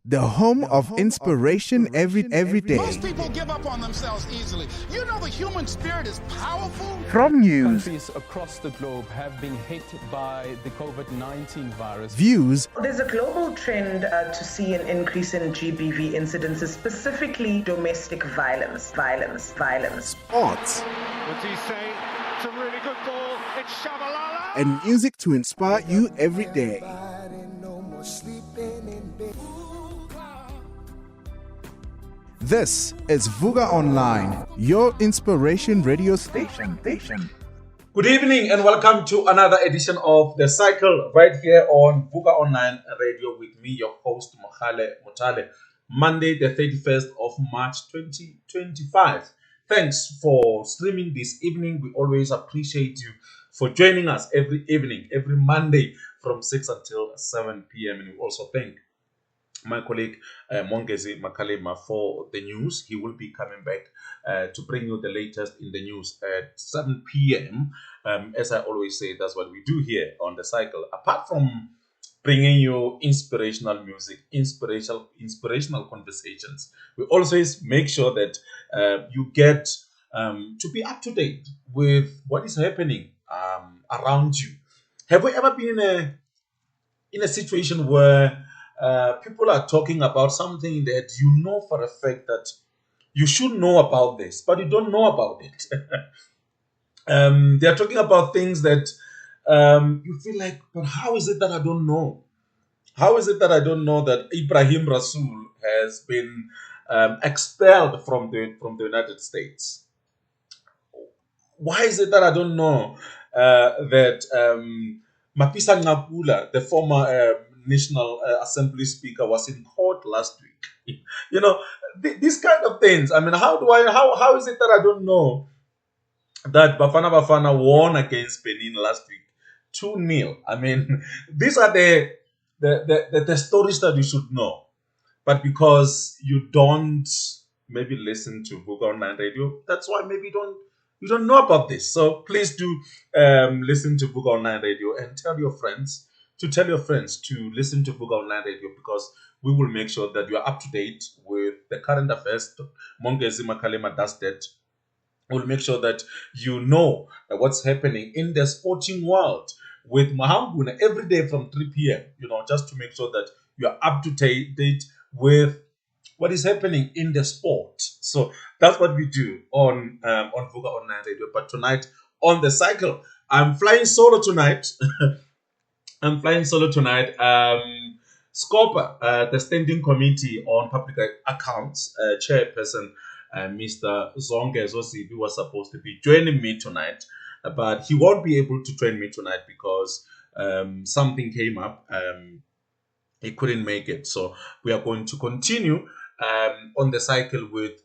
the home of inspiration every day. Most people give up on themselves easily. You know the human spirit is powerful. From news, countries across the globe have been hit by the COVID-19 virus. Views, there's a global trend to see an increase in GBV incidences, specifically domestic violence. sports, What's he say? It's a really good ball. It's Shabalala. and music to inspire you every day. This is Vuka Online, your inspiration radio station. Good evening and welcome to another edition of The Cycle right here on Vuka Online Radio with me, your host, Mogale Mothale. Monday, the 31st of March, 2025. Thanks for streaming this evening. We always appreciate you for joining us every evening, every Monday from 6 until 7 p.m. And we also thank my colleague Mogale Mothale for the news. He will be coming back to bring you the latest in the news at 7 p.m. As I always say, that's what we do here on The Cycle. Apart from bringing you inspirational music, inspirational conversations, we always make sure that you get to be up to date with what is happening around you. Have you ever been in a situation where people are talking about something that you know for a fact that you should know about this, but you don't know about it? They are talking about things that you feel like, but how is it that I don't know? How is it that I don't know that Ibrahim Rasool has been expelled from the United States? Why is it that I don't know that Mapisa Ngapula, the former National Assembly Speaker, was in court last week? You know, these kind of things. I mean, how is it that I don't know that Bafana won against Benin last week 2-0? I mean, these are the stories that you should know. But because you don't maybe listen to Vuka Online Radio, that's why maybe you don't know about this. So please do listen to Vuka Online Radio and tell your friends to listen to Vuka Online Radio, because we will make sure that you are up to date with the current affairs. Mogale Mothale does that. We'll make sure that you know what's happening in the sporting world with Mahambuna every day from 3 p.m. You know, just to make sure that you are up to date with what is happening in the sport. So that's what we do on Vuka Online Radio. But tonight on The Cycle, I'm flying solo tonight. SCOPA, the Standing Committee on Public Accounts chairperson, Mr. Zonke Zosibi, was supposed to be joining me tonight, but he won't be able to join me tonight because something came up. He couldn't make it. So we are going to continue on The Cycle with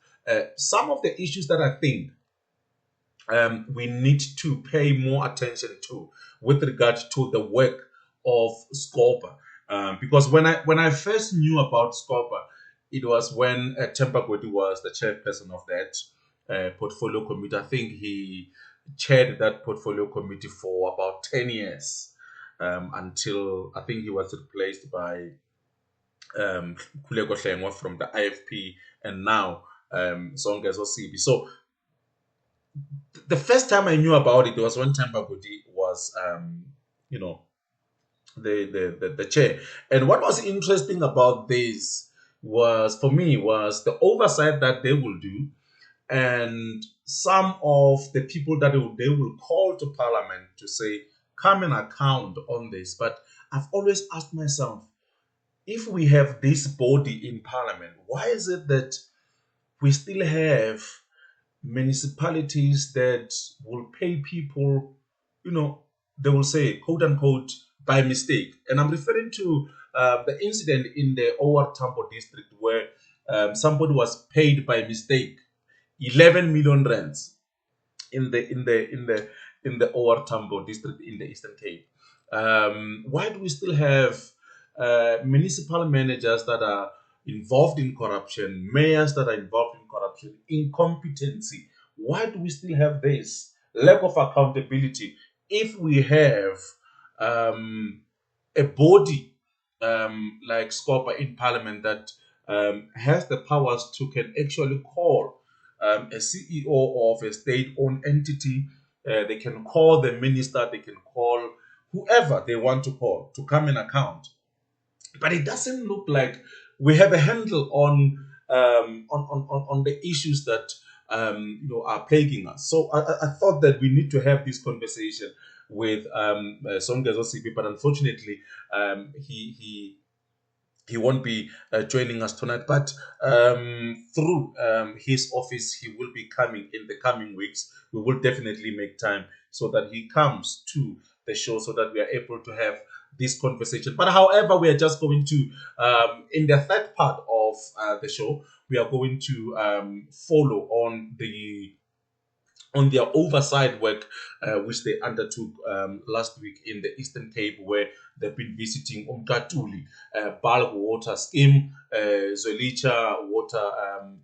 some of the issues that I think we need to pay more attention to with regard to the work of SCOPA. Because when I first knew about SCOPA, it was when Temba Godi was the chairperson of that portfolio committee. I think he chaired that portfolio committee for about 10 years until I think he was replaced by Kuleko Hlengwa from the IFP, and now Zonke Zosibi. So the first time I knew about it was when Temba Godi was, the chair. And what was interesting about this was the oversight that they will do, and some of the people that they will call to Parliament to say, come and account on this. But I've always asked myself, if we have this body in Parliament, why is it that we still have municipalities that will pay people, they will say, quote unquote, by mistake? And I'm referring to the incident in the Owar Tambo district where somebody was paid by mistake 11 million rands in the Owar Tambo district in the Eastern Cape. Why do we still have municipal managers that are involved in corruption, mayors that are involved in corruption, incompetency? Why do we still have this lack of accountability if we have a body like SCOPA in Parliament that has the powers to can actually call a CEO of a state-owned entity. They can call the minister. They can call whoever they want to call to come and account. But it doesn't look like we have a handle on the issues that are plaguing us. So I thought that we need to have this conversation with Songezo Sipi, but unfortunately, he won't be joining us tonight. But through his office, he will be coming in the coming weeks. We will definitely make time so that he comes to the show so that we are able to have this conversation. But however, we are just going to, in the third part of the show, we are going to follow on their oversight work, which they undertook last week in the Eastern Cape, where they've been visiting Umkatuli, bulk water scheme, Zwelicha water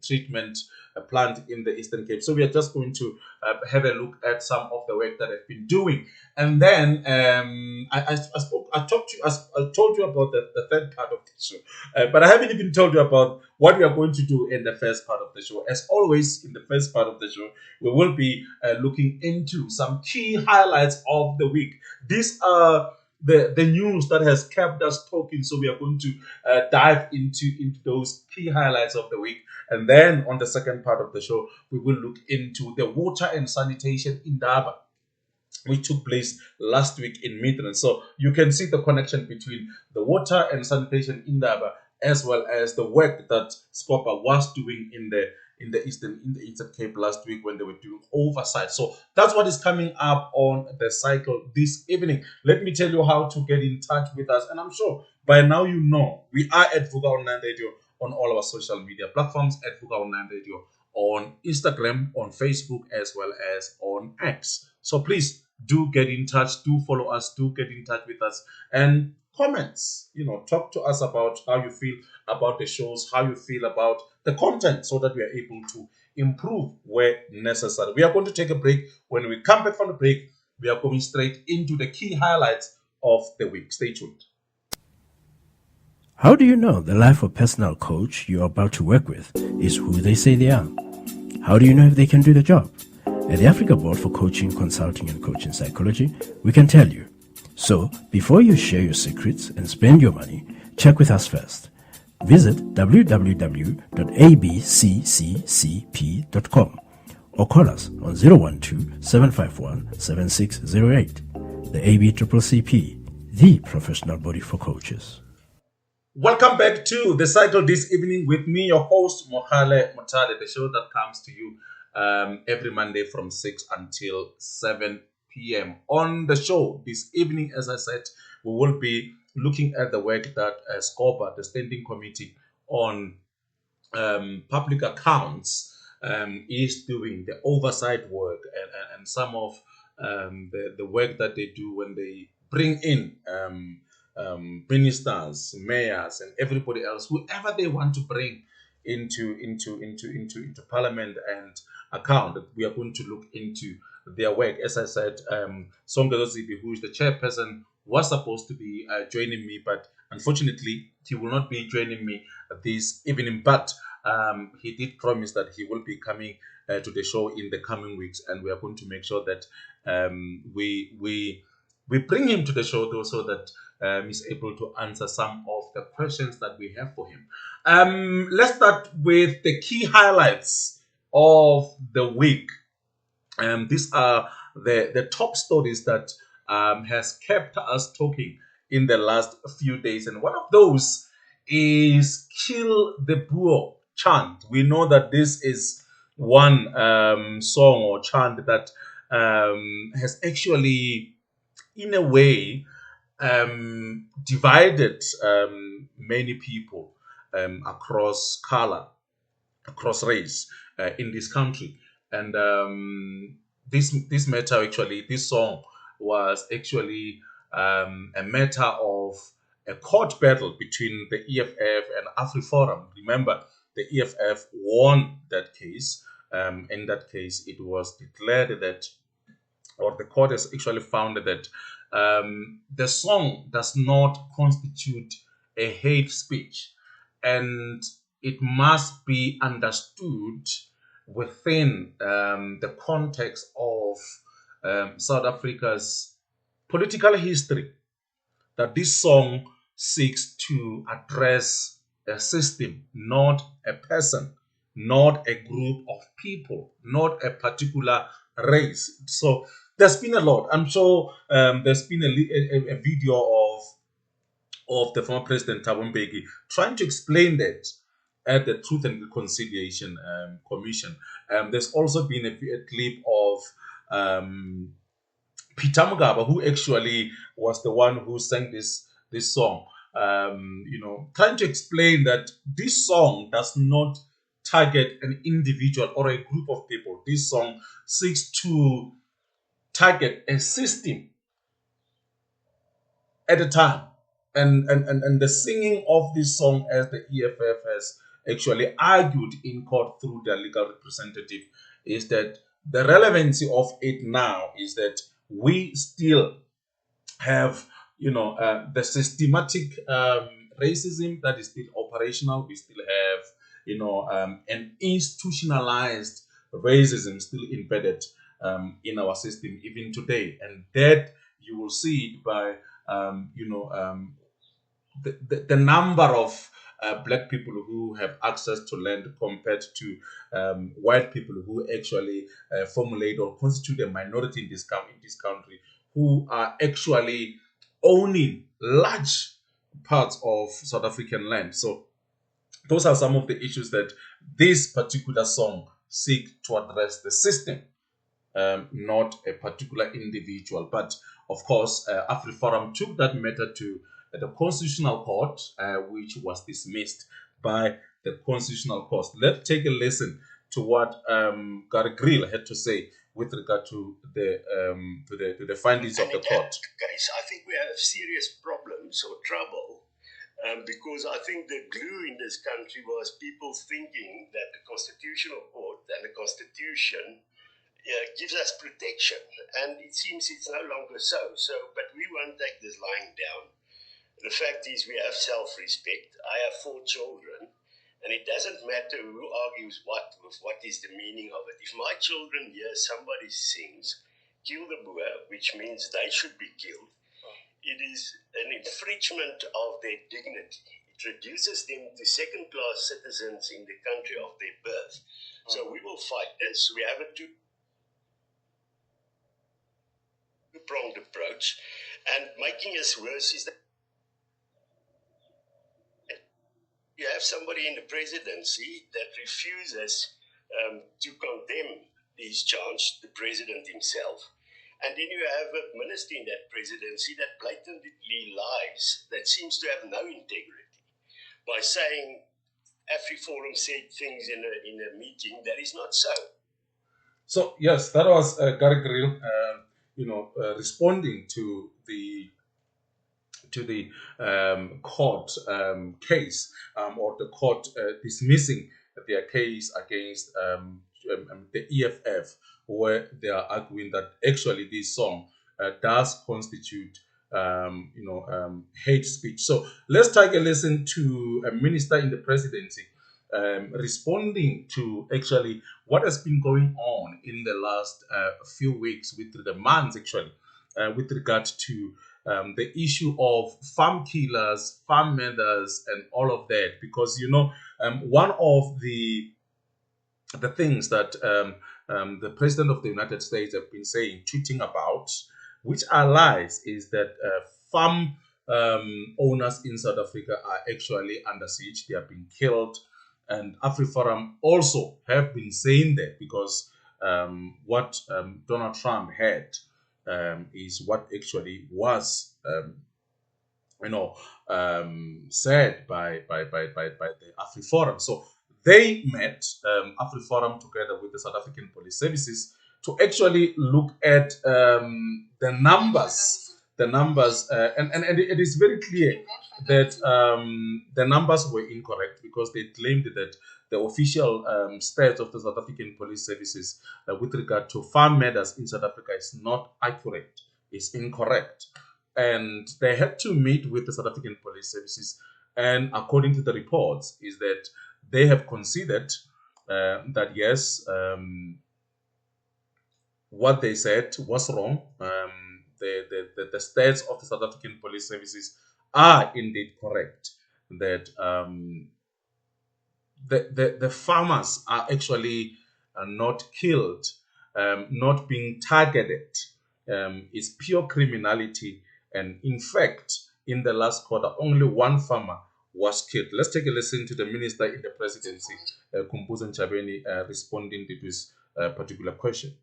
treatment plant in the Eastern Cape. So we are just going to have a look at some of the work that they've been doing. And then I told you about the third part of the show, but I haven't even told you about what we are going to do in the first part of the show. As always, in the first part of the show, we will be looking into some key highlights of the week. These are the news that has kept us talking, so we are going to dive into those key highlights of the week. And then on the second part of the show, we will look into the water and sanitation in Daba, which took place last week in Midrand. So you can see the connection between the water and sanitation in Daba, as well as the work that SCOPA was doing in the Eastern Cape last week when they were doing oversight. So that's what is coming up on the cycle this evening. Let me tell you how to get in touch with us. And I'm sure by now you know we are at Vuka Online Radio on all our social media platforms, at Vuka Online Radio on Instagram, on Facebook, as well as on X. So please do get in touch, do follow us, do get in touch with us, and comments, talk to us about how you feel about the shows, how you feel about the content, so that we are able to improve where necessary. We are going to take a break. When we come back from the break, we are going straight into the key highlights of the week. Stay tuned. How do you know the life of personal coach you're about to work with is who they say they are? How do you know if they can do the job? At the Africa Board for Coaching, Consulting and Coaching Psychology, we can tell you. So, before you share your secrets and spend your money, check with us first. Visit www.abccccp.com or call us on 012-751-7608. The ABCCP, the professional body for coaches. Welcome back to The Cycle this evening with me, your host, Mogale Mothale, the show that comes to you every Monday from 6 until 7 p.m. On the show this evening, as I said, we will be looking at the work that SCOPA, the Standing Committee on Public Accounts, is doing, the oversight work, and some of the work that they do when they bring in ministers, mayors, and everybody else, whoever they want to bring into Parliament and account. We are going to look into their work. As I said, Songezo Sipi, who is the chairperson, was supposed to be joining me, but unfortunately, he will not be joining me this evening. But he did promise that he will be coming to the show in the coming weeks, and we are going to make sure that we bring him to the show, though, so that he's able to answer some of the questions that we have for him. Let's start with the key highlights of the week. These are the top stories that has kept us talking in the last few days. And one of those is Kill the Boer chant. We know that this is one song or chant that has actually, in a way, divided many people across color, across race in this country. And this matter, actually, this song was actually a matter of a court battle between the EFF and AfriForum. Remember, the EFF won that case. In that case, it was declared that, or the court has actually found that the song does not constitute a hate speech, and it must be understood within the context of South Africa's political history, that this song seeks to address a system, not a person, not a group of people, not a particular race. So there's been a lot. I'm sure there's been a video of the former President Thabo Mbeki trying to explain that at the Truth and Reconciliation Commission. There's also been a clip of Peter Mugaba, who actually was the one who sang this song, trying to explain that this song does not target an individual or a group of people. This song seeks to target a system at a time. And the singing of this song, as the EFF has actually argued in court through their legal representative, is that the relevancy of it now is that we still have, the systematic racism that is still operational. We still have, an institutionalized racism still embedded in our system even today, and that you will see it by, the number of black people who have access to land compared to white people who actually formulate or constitute a minority in this country, who are actually owning large parts of South African land. So those are some of the issues that this particular song seeks to address: the system, not a particular individual. But of course, AfriForum took that matter to the Constitutional Court, which was dismissed by the Constitutional Court. Let's take a listen to what Gary Grill had to say with regard to the findings of the court. Case, I think we have serious problems or trouble, because I think the glue in this country was people thinking that the Constitutional Court and the Constitution gives us protection, and it seems it's no longer so. But we won't take this lying down. The fact is, we have self-respect. I have 4 children, and it doesn't matter who argues what is the meaning of it. If my children hear somebody sings, "Kill the Boer," which means they should be killed, it is an infringement of their dignity. It reduces them to second-class citizens in the country of their birth. So we will fight this. We have a two-pronged approach, and making us worse is that you have somebody in the presidency that refuses to condemn these charges, the president himself. And then you have a minister in that presidency that blatantly lies, that seems to have no integrity, by saying AfriForum said things in a meeting that is not so. So yes, that was Gary Grill, responding to the court case, or the court dismissing their case against the EFF, where they are arguing that actually this song does constitute hate speech. So let's take a listen to a minister in the presidency responding to actually what has been going on in the last few weeks, with the months actually, with regard to the issue of farm killers, farm murders, and all of that. Because one of the things that the President of the United States have been saying, tweeting about, which are lies, is that farm owners in South Africa are actually under siege. They are being killed. And AfriForum also have been saying that, because what Donald Trump had is what actually was said by the AfriForum. So they met, AfriForum together with the South African Police Services, to actually look at the numbers, and it is very clear that the numbers were incorrect, because they claimed that the official stats of the South African Police Services with regard to farm murders in South Africa is not accurate, it's incorrect. And they had to meet with the South African Police Services And according to the reports, is that they have considered that yes, what they said was wrong. The stats of the South African police services are indeed correct. That the farmers are actually not killed, not being targeted. It's pure criminality. And in fact, in the last quarter, only one farmer was killed. Let's take a listen to the minister in the presidency, Kumbuzo Nchabeni, responding to this particular question.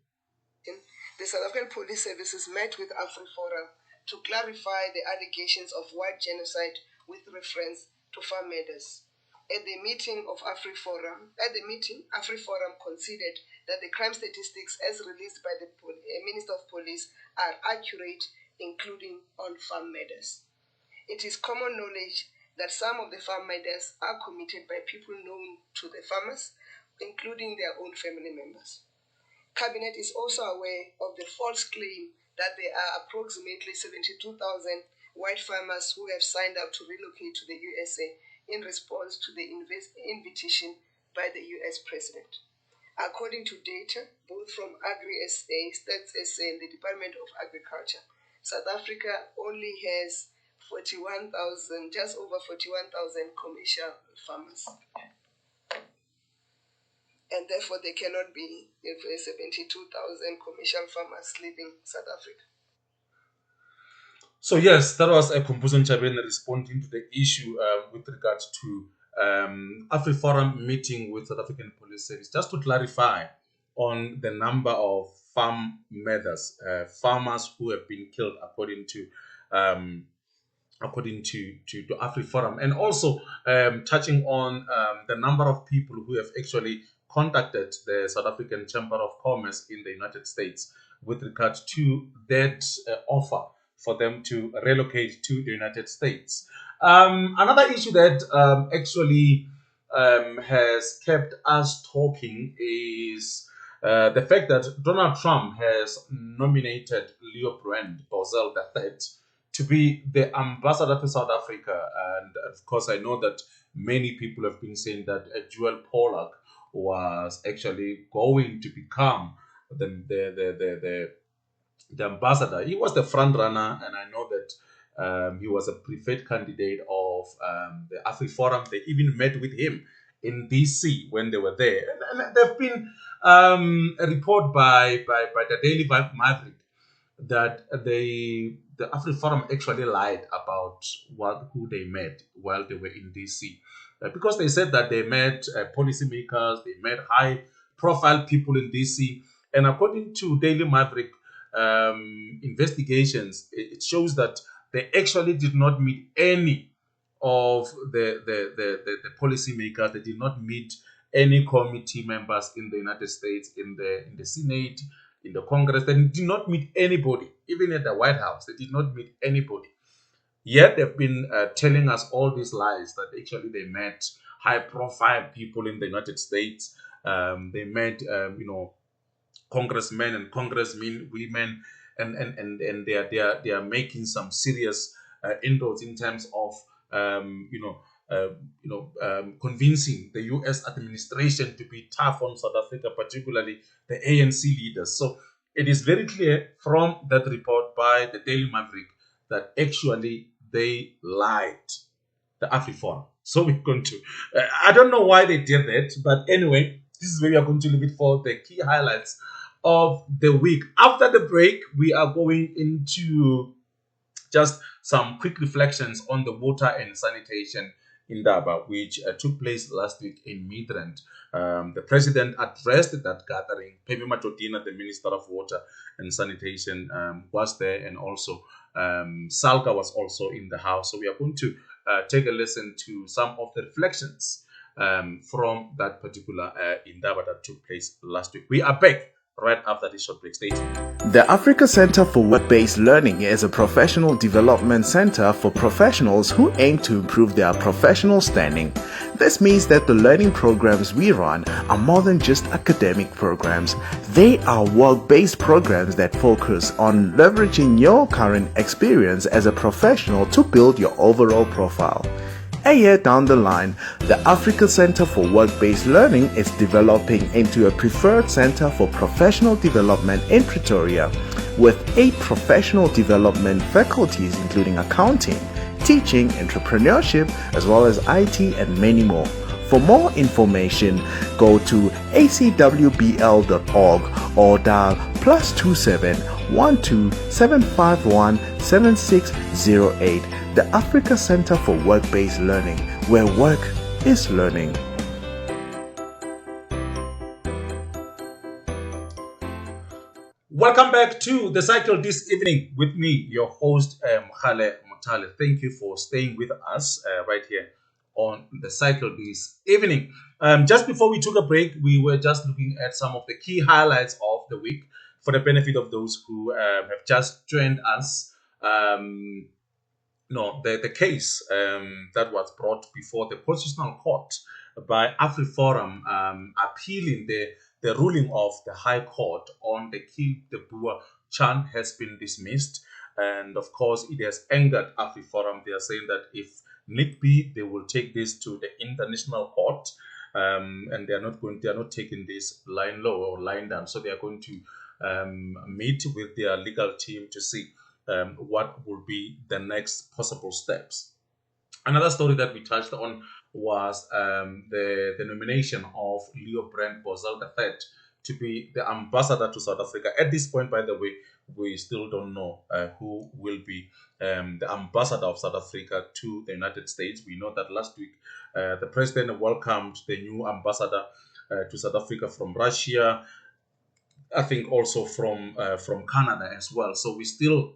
The South African Police Services met with AfriForum to clarify the allegations of white genocide with reference to farm murders. At the meeting, AfriForum considered that the crime statistics as released by the Minister of Police are accurate, including on farm murders. It is common knowledge that some of the farm murders are committed by people known to the farmers, including their own family members. Cabinet is also aware of the false claim that there are approximately 72,000 white farmers who have signed up to relocate to the USA in response to the invitation by the US President. According to data, both from Agri-SA, Stats SA, and the Department of Agriculture, South Africa only has just over 41,000 commercial farmers. And therefore, there cannot be 72,000 commercial farmers leaving South Africa. So yes, that was Kumbuzo Nchabeni responding to the issue with regards to AfriForum meeting with South African Police Service. Just to clarify on the number of farm murders, farmers who have been killed according to AfriForum, and also touching on the number of people who have actually contacted the South African Chamber of Commerce in the United States with regard to that offer for them to relocate to the United States. Another issue that actually has kept us talking is the fact that Donald Trump has nominated Leo Brand Boswell III to be the ambassador to South Africa. And of course, I know that many people have been saying that Joel Pollak was actually going to become the ambassador. He was the front runner, and I know that he was a preferred candidate of the AfriForum. They even met with him in DC when they were there. And there've been a report by the Daily Maverick that the AfriForum actually lied about who they met while they were in DC. Because they said that they met policymakers, they met high-profile people in DC. And according to Daily Maverick investigations, it shows that they actually did not meet any of the policymakers. They did not meet any committee members in the United States, in the Senate, in the Congress. They did not meet anybody, even at the White House. They did not meet anybody. Yet they've been telling us all these lies that actually they met high-profile people in the United States. They met, congressmen and congresswomen, women, and they are making some serious inroads in terms of convincing the U.S. administration to be tough on South Africa, particularly the ANC leaders. So it is very clear from that report by the Daily Maverick that actually they lied, the AfriForum. So we're going to, I don't know why they did that, but anyway, this is where we are going to leave it for the key highlights of the week. After the break, we are going into just some quick reflections on the water and sanitation in Daba, which took place last week in Midrand. The president addressed that gathering. Pemi Matodina, the Minister of Water and Sanitation, was there, and also Salga was also in the house. So we are going to take a listen to some of the reflections from that particular Indaba that took place last week. We are back right after this short break. Stay tuned. The Africa Center for Work-Based Learning is a professional development center for professionals who aim to improve their professional standing. This means that the learning programs we run are more than just academic programs. They are work-based programs that focus on leveraging your current experience as a professional to build your overall profile. A year down the line, the Africa Center for Work-Based Learning is developing into a preferred center for professional development in Pretoria, with 8 professional development faculties including accounting, teaching, entrepreneurship, as well as IT and many more. For more information, go to acwbl.org or dial +27 12 751 7608. The Africa Center for Work-Based Learning, where work is learning. Welcome back to The Cycle this evening with me, your host, Mogale Mothale. Thank you for staying with us right here on The Cycle this evening. Just before we took a break, we were just looking at some of the key highlights of the week for the benefit of those who have just joined us. The case that was brought before the Constitutional Court by AfriForum appealing the ruling of the High Court on the Kill the Boer chant has been dismissed. And of course, it has angered AfriForum. They are saying that if need be, they will take this to the International Court, and they are not taking this lying low or lying down. So they are going to meet with their legal team to see what will be the next possible steps. Another story that we touched on was the nomination of Leo Brand Bosel III to be the ambassador to South Africa. At this point, by the way, we still don't know who will be the ambassador of South Africa to the United States. We know that last week the president welcomed the new ambassador to South Africa from Russia, I think also from Canada as well. So we still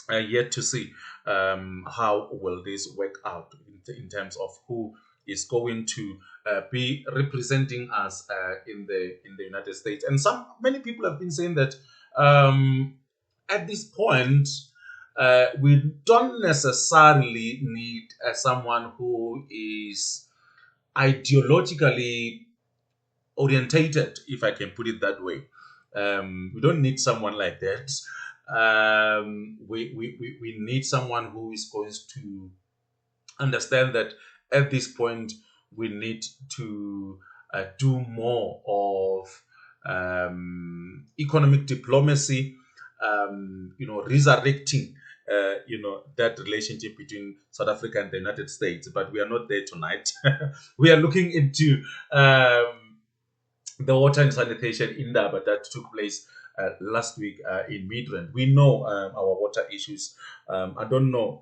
yet to see how will this work out in terms of who is going to be representing us in the United States. And many people have been saying that at this point we don't necessarily need someone who is ideologically orientated, if I can put it that way. We don't need someone like that. We need someone who is going to understand that at this point we need to do more of economic diplomacy, resurrecting that relationship between South Africa and the United States. But we are not there tonight. We are looking into the water and sanitation indaba that took place last week in Midrand. We know our water issues. I don't know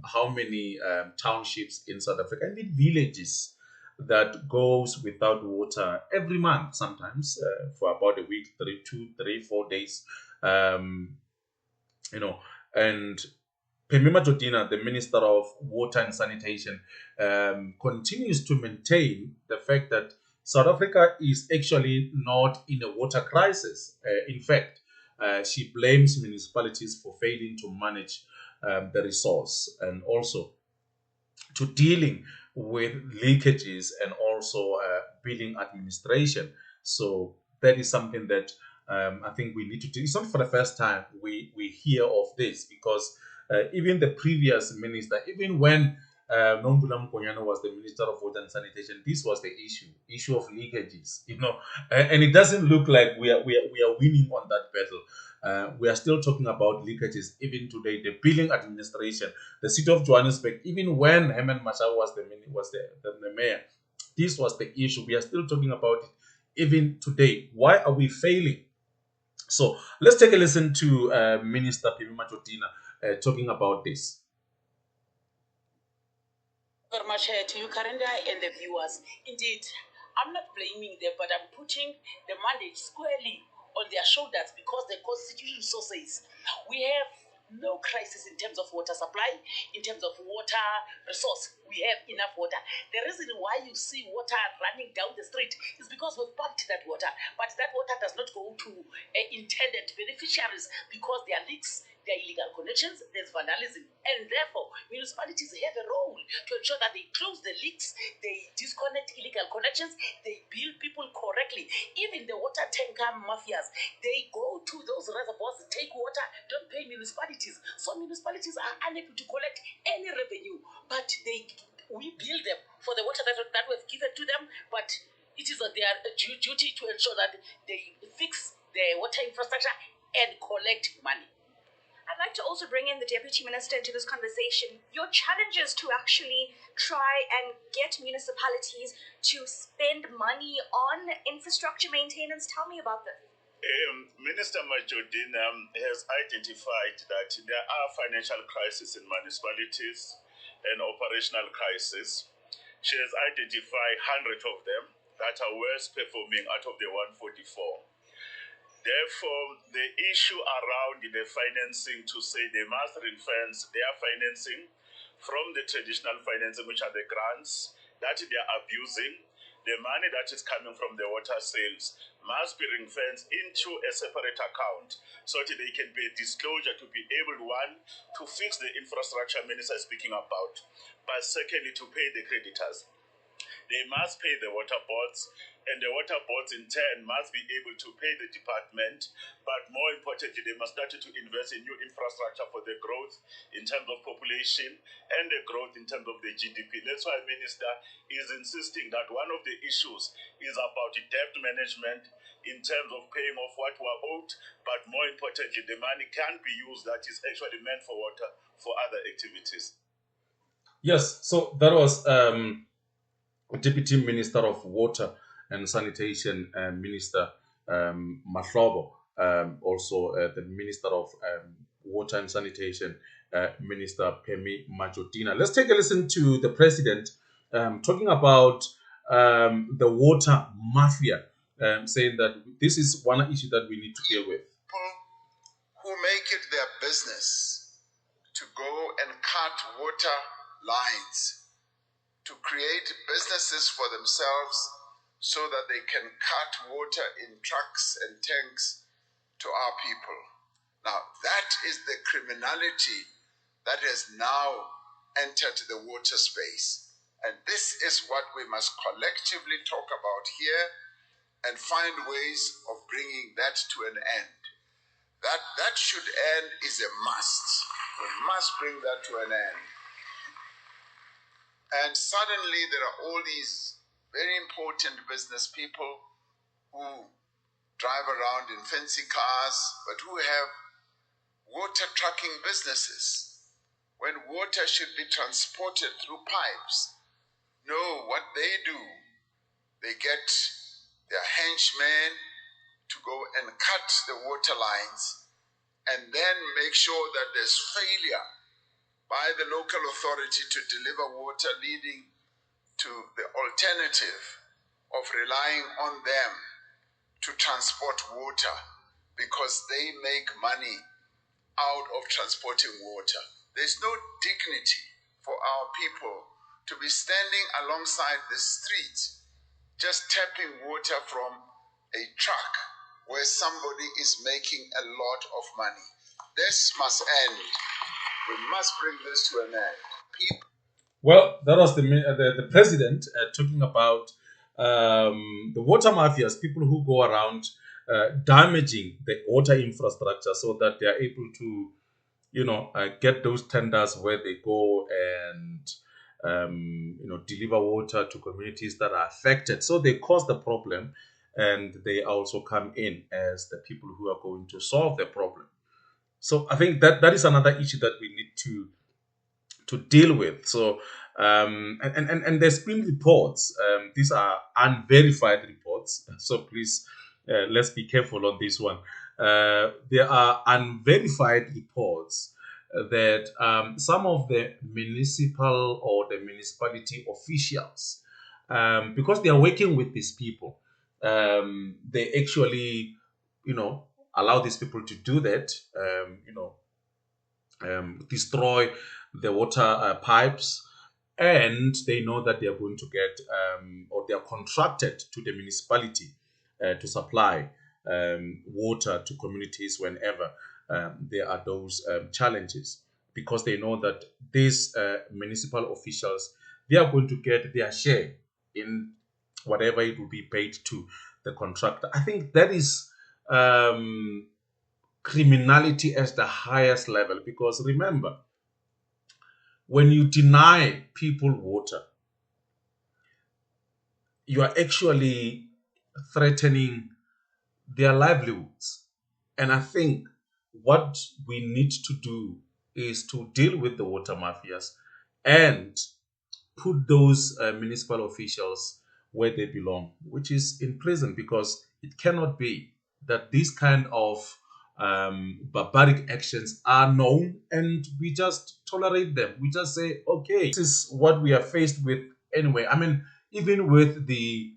how many townships in South Africa and in villages that goes without water every month, sometimes for about a week, 2, 3, 4 days. And Phemima Jordina, the Minister of Water and Sanitation, continues to maintain the fact that South Africa is actually not in a water crisis. In fact, she blames municipalities for failing to manage the resource and also to dealing with leakages and also billing administration. So that is something that I think we need to do. It's not for the first time we hear of this, because even the previous minister, even when Nombula Mkonyana was the Minister of Water and Sanitation, this was the issue of leakages, and it doesn't look like we are winning on that battle. We are still talking about leakages even today. The billing administration, the city of Johannesburg, even when Herman Mashaba was the mayor, this was the issue. We are still talking about it even today. Why are we failing? So let's take a listen to Minister Phemima Jordina talking about this. Very much to you, Karenda, and the viewers. Indeed, I'm not blaming them, but I'm putting the mandate squarely on their shoulders, because the Constitution so says we have no crisis in terms of water supply, in terms of water resource. We have enough water. The reason why you see water running down the street is because we've pumped that water, but that water does not go to intended beneficiaries, because there are leaks, there are illegal connections, there's vandalism, and therefore municipalities have a role to ensure that they close the leaks, they disconnect illegal connections, they bill people correctly. Even the water tanker mafias, they go to those reservoirs, take water, don't pay municipalities. So municipalities are unable to collect any revenue, but they we bill them for the water that we've given to them, but it is their duty to ensure that they fix the water infrastructure and collect money. I'd like to also bring in the Deputy Minister into this conversation. Your challenge is to actually try and get municipalities to spend money on infrastructure maintenance. Tell me about this. Minister Majodin has identified that there are financial crises in municipalities and operational crises. She has identified 100 of them that are worst performing out of the 144. Therefore, the issue around the financing, to say they must ring-fence their financing from the traditional financing, which are the grants that they are abusing, the money that is coming from the water sales must be ring-fenced into a separate account so that they can be a disclosure to be able, one, to fix the infrastructure minister is speaking about, but secondly, to pay the creditors. They must pay the water boards, and the water boards in turn must be able to pay the department, but more importantly, they must start to invest in new infrastructure for the growth in terms of population and the growth in terms of the GDP. That's why the Minister is insisting that one of the issues is about the debt management in terms of paying off what were owed, but more importantly, the money can be used that is actually meant for water for other activities. Yes, so that was Deputy Minister of Water and Sanitation, Minister Mahlobo, also the Minister of Water and Sanitation, Minister Phemi Majodina. Let's take a listen to the President talking about the water mafia, saying that this is one issue that we need to deal with. People who make it their business to go and cut water lines, to create businesses for themselves so that they can cut water in trucks and tanks to our people. Now, that is the criminality that has now entered the water space. And this is what we must collectively talk about here and find ways of bringing that to an end. That should end is a must. We must bring that to an end. And suddenly there are all these very important business people who drive around in fancy cars, but who have water trucking businesses, when water should be transported through pipes. No, what they do, they get their henchmen to go and cut the water lines and then make sure that there's failure by the local authority to deliver water, leading to the alternative of relying on them to transport water because they make money out of transporting water. There's no dignity for our people to be standing alongside the street just tapping water from a truck where somebody is making a lot of money. This must end. We must bring this to an end. Well, that was the president talking about the water mafias, people who go around damaging the water infrastructure so that they are able to, get those tenders where they go and, deliver water to communities that are affected. So they cause the problem, and they also come in as the people who are going to solve the problem. So I think that is another issue that we need to deal with. So and there's been reports. These are unverified reports. So please let's be careful on this one. There are unverified reports that some of the municipal or the municipality officials, because they are working with these people, they actually, allow these people to do that, destroy the water pipes, and they know that they are going to get, or they are contracted to the municipality to supply water to communities whenever there are those challenges, because they know that these municipal officials, they are going to get their share in whatever it will be paid to the contractor. I think that is criminality at the highest level, because remember, when you deny people water, you are actually threatening their livelihoods. And I think what we need to do is to deal with the water mafias and put those municipal officials where they belong, which is in prison, because it cannot be that these kind of barbaric actions are known and we just tolerate them. We just say, okay, this is what we are faced with anyway. I mean, even with the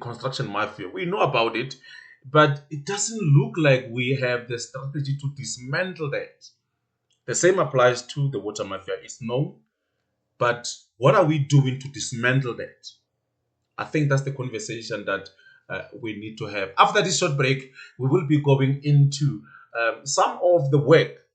construction mafia, we know about it, but it doesn't look like we have the strategy to dismantle that. The same applies to the water mafia. It's known, but what are we doing to dismantle that? I think that's the conversation that we need to have. After this short break, we will be going into some of the work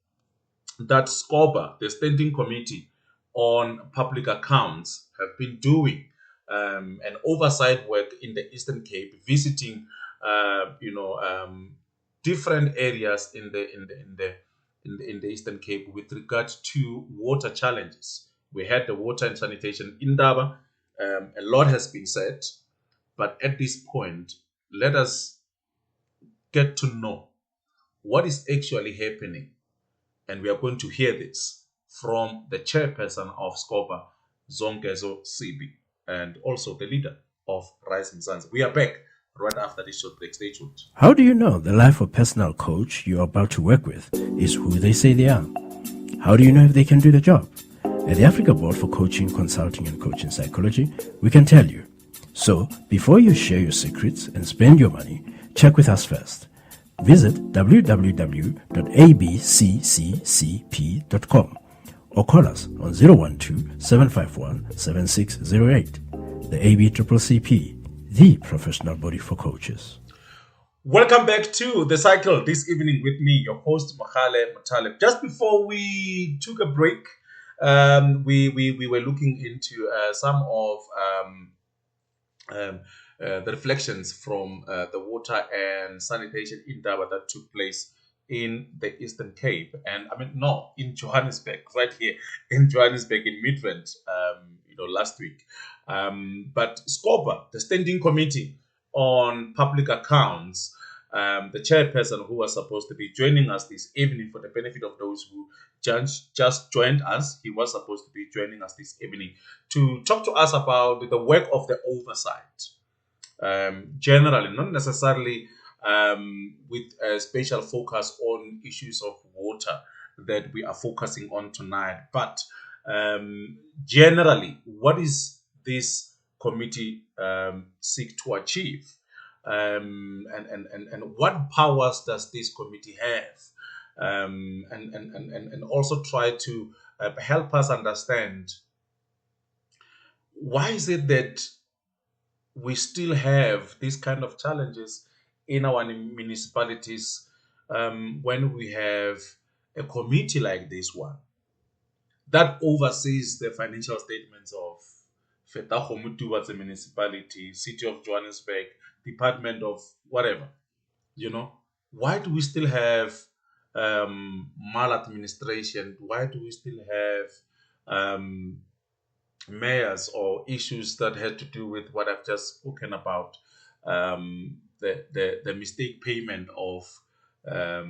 that SCOPA, the Standing Committee on Public Accounts, have been doing, and oversight work in the Eastern Cape, visiting, different areas in the Eastern Cape with regard to water challenges. We had the water and sanitation in Daba. A lot has been said, but at this point, let us get to know what is actually happening. And we are going to hear this from the chairperson of SCOPA, Zongezo Sibi, and also the leader of Rise Mzansi. We are back right after this short break. Stay tuned. How do you know the life or personal coach you're about to work with is who they say they are? How do you know if they can do the job? At the Africa Board for Coaching, Consulting and Coaching Psychology, we can tell you. So, before you share your secrets and spend your money, check with us first. Visit www.abccccp.com or call us on 012-751-7608. The ABCCP, the professional body for coaches. Welcome back to The Cycle this evening with me, your host, Mogale Mothale. Just before we took a break, we were looking into some of the reflections from the water and sanitation in Daba that took place in the Eastern Cape, and in Johannesburg, right here in Johannesburg in Midrand, last week. But SCOPA, the Standing Committee on Public Accounts, the chairperson who was supposed to be joining us this evening, for the benefit of those who just joined us, he was supposed to be joining us this evening to talk to us about the work of the oversight. Generally, not necessarily with a special focus on issues of water that we are focusing on tonight, but generally, what is this committee seek to achieve? And what powers does this committee have? And also try to help us understand why is it that we still have these kind of challenges in our municipalities when we have a committee like this one that oversees the financial statements of Fetahomutu as a municipality, City of Johannesburg, Department of whatever. Why do we still have maladministration? Why do we still have mayors or issues that had to do with what I've just spoken about, the mistake payment of a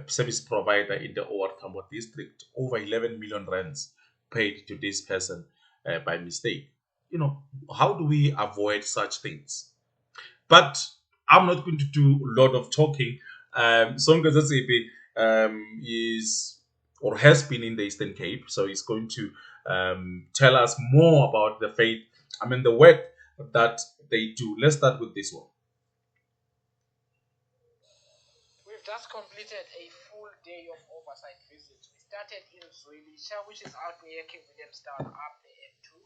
service provider in the OR Tambo district, over 11 million rands paid to this person by mistake. How do we avoid such things? But I'm not going to do a lot of talking. Zongezo Sibi is or has been in the Eastern Cape, so he's going to tell us more about the work that they do. Let's start with this one. We've just completed a full day of oversight visits. We started in Zoelisha, which is out near King Williamstown, up the N2.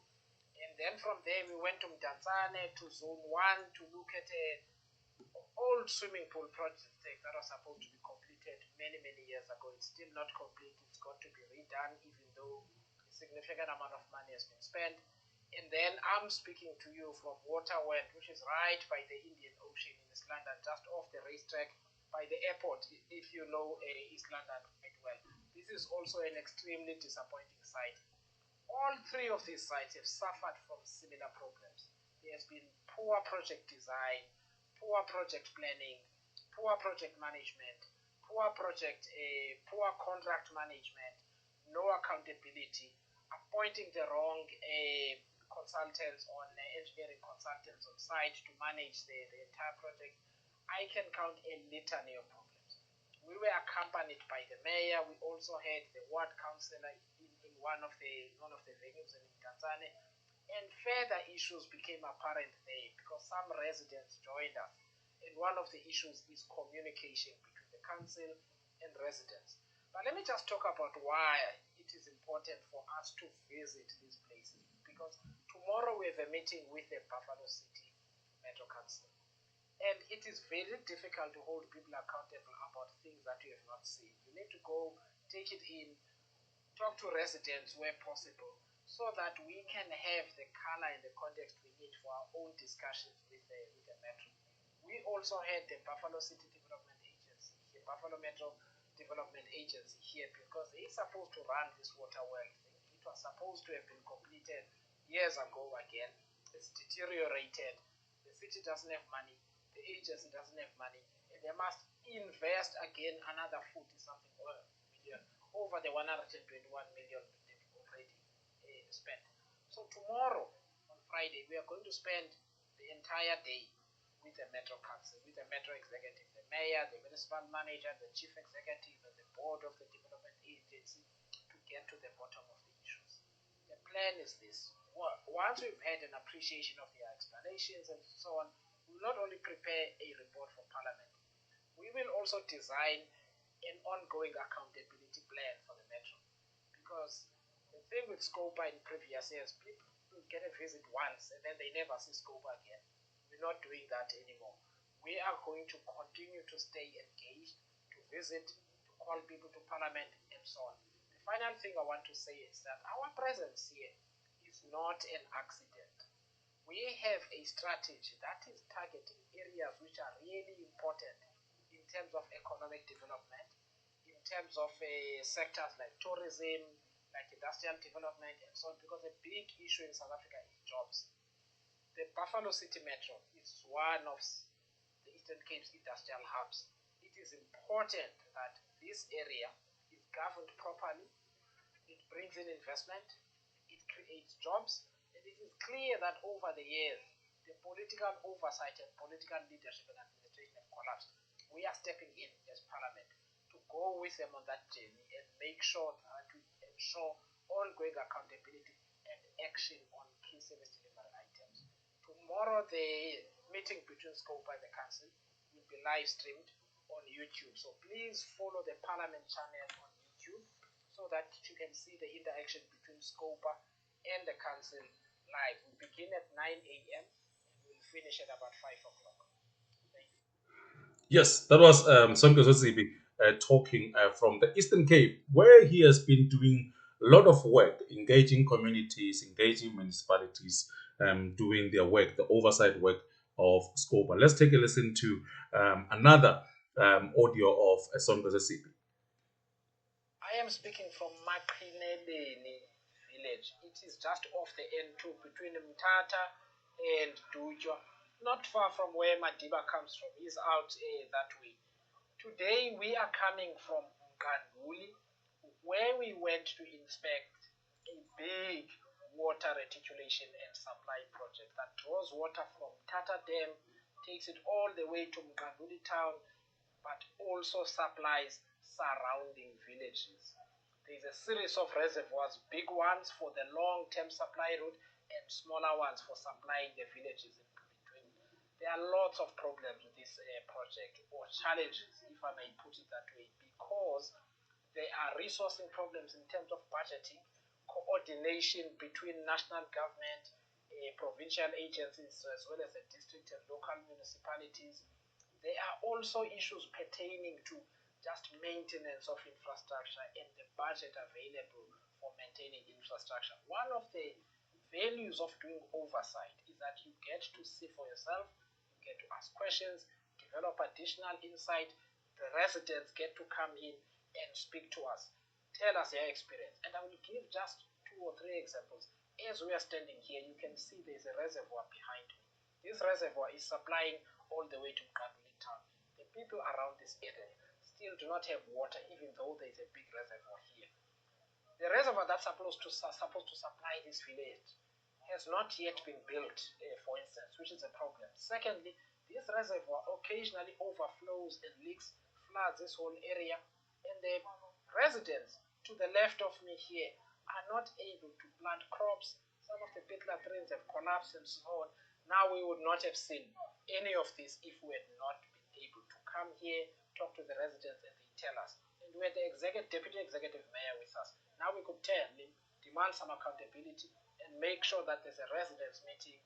And then from there, we went to Mdantsane, to Zone 1, to look at an old swimming pool project that was supposed to be completed many, many years ago. It's still not complete. It's got to be redone, even though a significant amount of money has been spent. And then I'm speaking to you from Waterwend, which is right by the Indian Ocean in East London, just off the racetrack by the airport, if you know East London quite well. This is also an extremely disappointing site. All three of these sites have suffered from similar problems. There has been poor project design, poor project planning, poor project management, poor contract management, no accountability, appointing the wrong consultants engineering consultants on site to manage the entire project. I can count a litany of problems. We were accompanied by the mayor. We also had the ward councillor in one of the venues in Tanzania, and further issues became apparent there because some residents joined us. And one of the issues is communication between the council and residents. But let me just talk about why it is important for us to visit these places. Because tomorrow we have a meeting with the Buffalo City Metro Council. And it is very difficult to hold people accountable about things that you have not seen. You need to go, take it in, talk to residents where possible, so that we can have the color and the context we need for our own discussions with the Metro. We also had the Buffalo City Development Agency here, Buffalo Metro Development Agency here, because they're supposed to run this water well thing. It was supposed to have been completed years ago again. It's deteriorated. The city doesn't have money. The agency doesn't have money. And they must invest again another 40-something million over the 121 million they've already spent. So tomorrow, on Friday, we are going to spend the entire day with the Metro Council, with the Metro Executive, the Mayor, the Municipal Manager, the Chief Executive, and the Board of the Development Agency to get to the bottom of the issues. The plan is this. Once we've had an appreciation of their explanations and so on, we will not only prepare a report for Parliament, we will also design an ongoing accountability plan for the Metro. Because the thing with SCOPA in previous years, people get a visit once and then they never see SCOPA again. We're not doing that anymore. We are going to continue to stay engaged, to visit, to call people to Parliament, and so on. The final thing I want to say is that our presence here is not an accident. We have a strategy that is targeting areas which are really important in terms of economic development, in terms of sectors like tourism, like industrial development, and so on, because a big issue in South Africa is jobs. The Buffalo City Metro is one of the Eastern Cape's industrial hubs. It is important that this area is governed properly. It brings in investment, it creates jobs, and it is clear that over the years, the political oversight and political leadership and administration have collapsed. We are stepping in as Parliament to go with them on that journey and make sure that we ensure ongoing accountability and action on key service delivery items. Tomorrow, the meeting between SCOPA and the Council will be live streamed on YouTube. So please follow the Parliament channel on YouTube so that you can see the interaction between SCOPA and the Council live. We begin at 9 a.m. and we'll finish at about 5 o'clock. Thank you. Yes, that was Sonke Zosibi talking from the Eastern Cape, where he has been doing a lot of work, engaging communities, engaging municipalities, doing their work, the oversight work of SCOPA. Let's take a listen to another audio of Sonke Zosibi. I am speaking from Makrineleni village. It is just off the N2 between Mthatha and Dutya, not far from where Madiba comes from. He's out that way. Today we are coming from Mkanduli, where we went to inspect a big water reticulation and supply project that draws water from Mthatha Dam, takes it all the way to Mkanduli town, but also supplies surrounding villages. There is a series of reservoirs, big ones for the long-term supply route and smaller ones for supplying the villages in between. There are lots of problems with this project, or challenges, if I may put it that way, because there are resourcing problems in terms of budgeting, coordination between national government, provincial agencies, as well as the district and local municipalities. There are also issues pertaining to just maintenance of infrastructure and the budget available for maintaining infrastructure. One of the values of doing oversight is that you get to see for yourself, you get to ask questions, develop additional insight, the residents get to come in and speak to us, tell us their experience. And I will give just 2 or 3 examples. As we are standing here, you can see there's a reservoir behind me. This reservoir is supplying all the way to Mogale town. The people around this area still do not have water, even though there's a big reservoir here. The reservoir that's supposed to supply this village has not yet been built, for instance, which is a problem. Secondly, this reservoir occasionally overflows and leaks, floods this whole area, and the residents to the left of me here are not able to plant crops. Some of the betel trees have collapsed and so on. Now we would not have seen any of this if we had not been able to come here, talk to the residents, and they tell us. And we had the deputy executive mayor with us. Now we could tell him, demand some accountability, and make sure that there's a residents meeting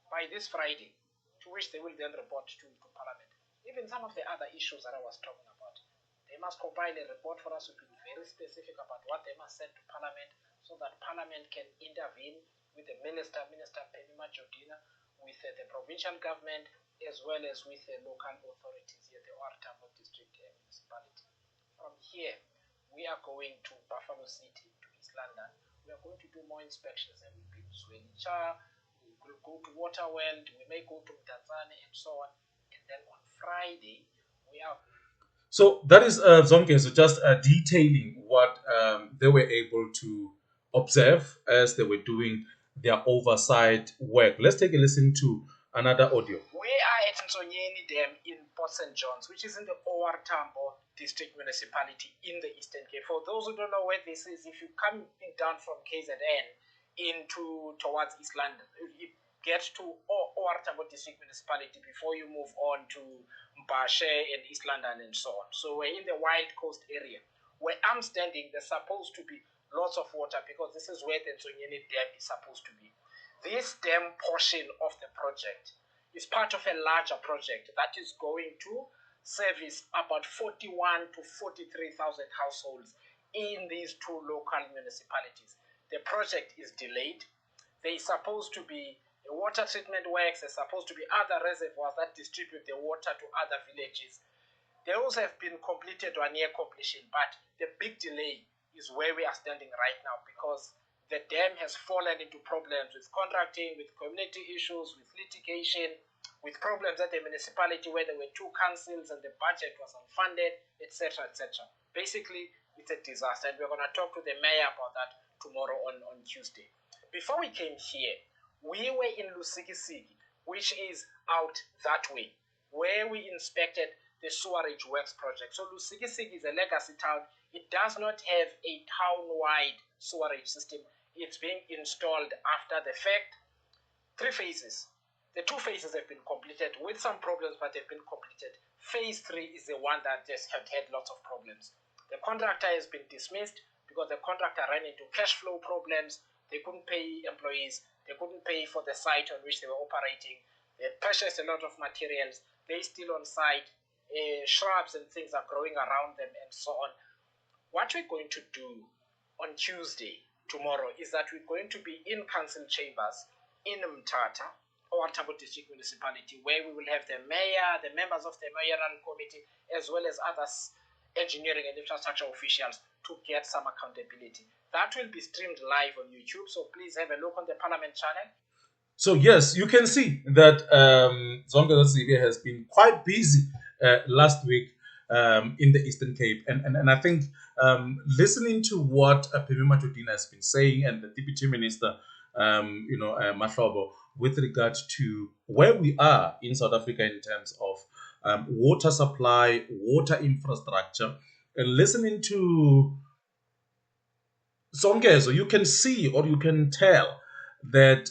by this Friday, to which they will then report to Parliament. Even some of the other issues that I was talking about, they must compile a report for us to be very specific about what they must send to Parliament, so that Parliament can intervene with the Minister Pemima Jodina, with the provincial government, as well as with the local authorities here, the Oversight District Municipality. From here, we are going to Buffalo City, to East London. We are going to do more inspections, and we'll be to Zwelicha, we will go to Waterworld, we may go to Tanzania, and so on. And then on Friday, we are... So that is Zonke, so just detailing what they were able to observe as they were doing their oversight work. Let's take a listen to another audio. We are at Nsonyeni Dam in Port St. John's, which is in the OR Tambo District Municipality in the Eastern Cape. For those who don't know where this is, if you come down from KZN towards East London, you get to OR Tambo District Municipality before you move on to Mbashe and East London and so on. So we're in the Wild Coast area. Where I'm standing, there's supposed to be lots of water, because this is where the Nsonyeni Dam is supposed to be. This dam portion of the project is part of a larger project that is going to service about 41 to 43,000 households in these 2 local municipalities. The project is delayed. There is supposed to be water treatment works. There's supposed to be other reservoirs that distribute the water to other villages. Those have been completed or near completion, but the big delay is where we are standing right now, because the dam has fallen into problems with contracting, with community issues, with litigation, with problems at the municipality where there were 2 councils and the budget was unfunded, etc., etc. Basically, it's a disaster, and we're going to talk to the mayor about that tomorrow on Tuesday. Before we came here, we were in Lusikisiki, which is out that way, where we inspected the sewerage works project. So Lusikisiki is a legacy town. It does not have a town-wide sewerage system. It's being installed after the fact. 3 phases. The 2 phases have been completed with some problems, but they've been completed. Phase 3 is the one that just had lots of problems. The contractor has been dismissed because the contractor ran into cash flow problems. They couldn't pay employees. They couldn't pay for the site on which they were operating. They purchased a lot of materials. They're still on site. Shrubs and things are growing around them and so on. What we're going to do on Tuesday, tomorrow, is that we're going to be in council chambers in Mthatha, or Tambo District Municipality, where we will have the mayor, the members of the mayoral committee, as well as other engineering and infrastructure officials to get some accountability. That will be streamed live on YouTube, so please have a look on the Parliament channel. So yes, you can see that Zonke has been quite busy last week in the Eastern Cape, and I think listening to what Pemima Jodina has been saying, and the Deputy Minister, Mahlobo, with regard to where we are in South Africa in terms of water supply, water infrastructure, and listening to Zonke, you can see, or you can tell that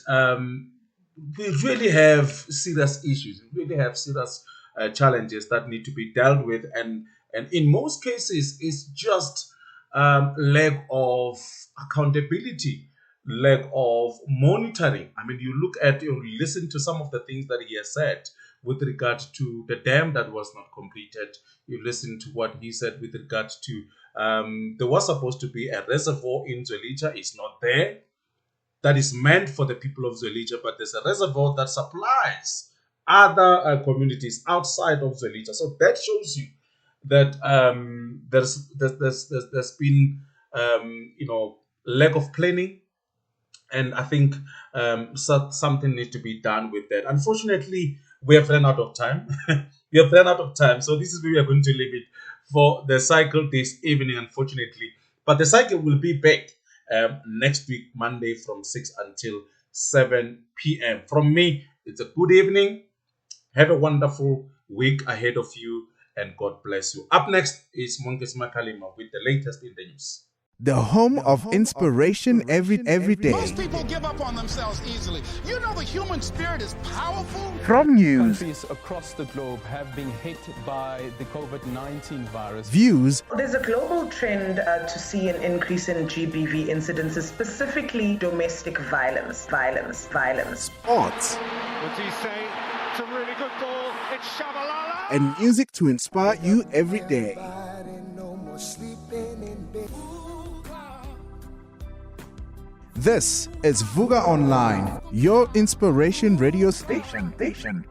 we really have serious issues. We really have serious challenges that need to be dealt with, and in most cases, it's just lack of accountability, lack of monitoring. I mean, you look at, you listen to some of the things that he has said with regard to the dam that was not completed. You listen to what he said with regard to there was supposed to be a reservoir in Zwelicha. It's not there. That is meant for the people of Zwelicha, but there's a reservoir that supplies other communities outside of Zwelicha. So that shows you that there's been lack of planning. And I think something needs to be done with that. Unfortunately, we have run out of time. So this is where we are going to leave it for the cycle this evening, unfortunately. But the cycle will be back next week, Monday, from 6 until 7 p.m. From me, it's a good evening. Have a wonderful week ahead of you, and God bless you. Up next is Mogale Mothale with the latest in the news. The home of inspiration every day. Most people give up on themselves easily. You know the human spirit is powerful. From news, Countries across the globe have been hit by the COVID-19 virus. views, There's a global trend to see an increase in GBV incidences, specifically domestic violence. sports, What's he say? It's a really good ball. It's Shabalala. and music to inspire you every day. This is Vuka Online, your inspiration radio station.